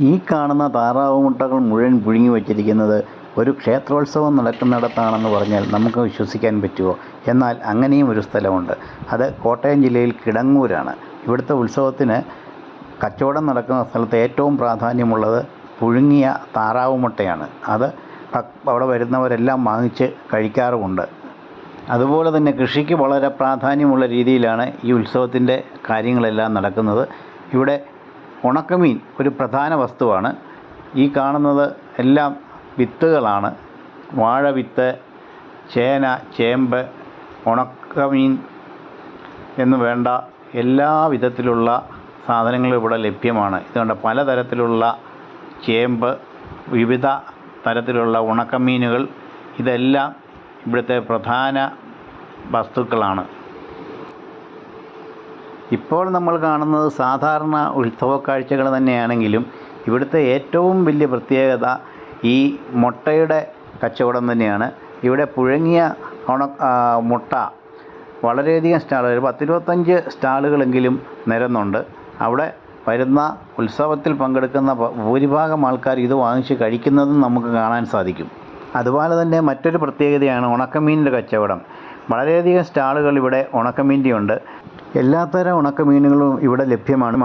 ഈ കാണുന്ന താറാവ് മുട്ടകൾ മുഴുവൻ പുഴുങ്ങി വച്ചിരിക്കുന്നത് ഒരു ക്ഷേത്രോത്സവം നടക്കുന്നിടത്താണെന്ന് പറഞ്ഞാൽ നമുക്ക് വിശ്വസിക്കാൻ പറ്റുമോ? എന്നാൽ അങ്ങനെയും ഒരു സ്ഥലമുണ്ട്. അത് കോട്ടയം ജില്ലയിൽ കിടങ്ങൂരാണ്. ഇവിടുത്തെ ഉത്സവത്തിന് കച്ചവടം നടക്കുന്ന സ്ഥലത്ത് ഏറ്റവും പ്രാധാന്യമുള്ളത് പുഴുങ്ങിയ താറാവ് മുട്ടയാണ്. അത് അവിടെ വരുന്നവരെല്ലാം വാങ്ങിച്ച് കഴിക്കാറുമുണ്ട്. അതുപോലെ തന്നെ കൃഷിക്ക് വളരെ പ്രാധാന്യമുള്ള രീതിയിലാണ് ഈ ഉത്സവത്തിൻ്റെ കാര്യങ്ങളെല്ലാം നടക്കുന്നത്. ഇവിടെ ഉണക്കമീൻ ഒരു പ്രധാന വസ്തുവാണ്. ഈ കാണുന്നത് എല്ലാം വിത്തുകളാണ്. വാഴവിത്ത്, ചേന, ചേമ്പ്, ഉണക്കമീൻ എന്ന് വേണ്ട എല്ലാ വിധത്തിലുള്ള സാധനങ്ങളും ഇവിടെ ലഭ്യമാണ്. ഇതുകൊണ്ട് പലതരത്തിലുള്ള ചേമ്പ്, വിവിധ തരത്തിലുള്ള ഉണക്കമീനുകൾ, ഇതെല്ലാം ഇവിടുത്തെ പ്രധാന വസ്തുക്കളാണ്. ഇപ്പോൾ നമ്മൾ കാണുന്നത് സാധാരണ ഉത്സവ കാഴ്ചകൾ തന്നെയാണെങ്കിലും ഇവിടുത്തെ ഏറ്റവും വലിയ പ്രത്യേകത ഈ മുട്ടയുടെ കച്ചവടം തന്നെയാണ്. ഇവിടെ പുഴുങ്ങിയ മുട്ട വളരെയധികം സ്റ്റാളുകൾ, 10-25 സ്റ്റാളുകളെങ്കിലും നിരന്നുണ്ട്. അവിടെ വരുന്ന ഉത്സവത്തിൽ പങ്കെടുക്കുന്ന ഭൂരിഭാഗം ആൾക്കാർ ഇത് വാങ്ങിച്ച് കഴിക്കുന്നതും നമുക്ക് കാണാൻ സാധിക്കും. അതുപോലെ തന്നെ മറ്റൊരു പ്രത്യേകതയാണ് ഉണക്കമീനിൻ്റെ കച്ചവടം. വളരെയധികം സ്റ്റാളുകൾ ഇവിടെ ഉണക്കമീൻ്റെ ഉണ്ട്. എല്ലാത്തരം ഉണക്കമീനുകളും ഇവിടെ ലഭ്യമാണ്.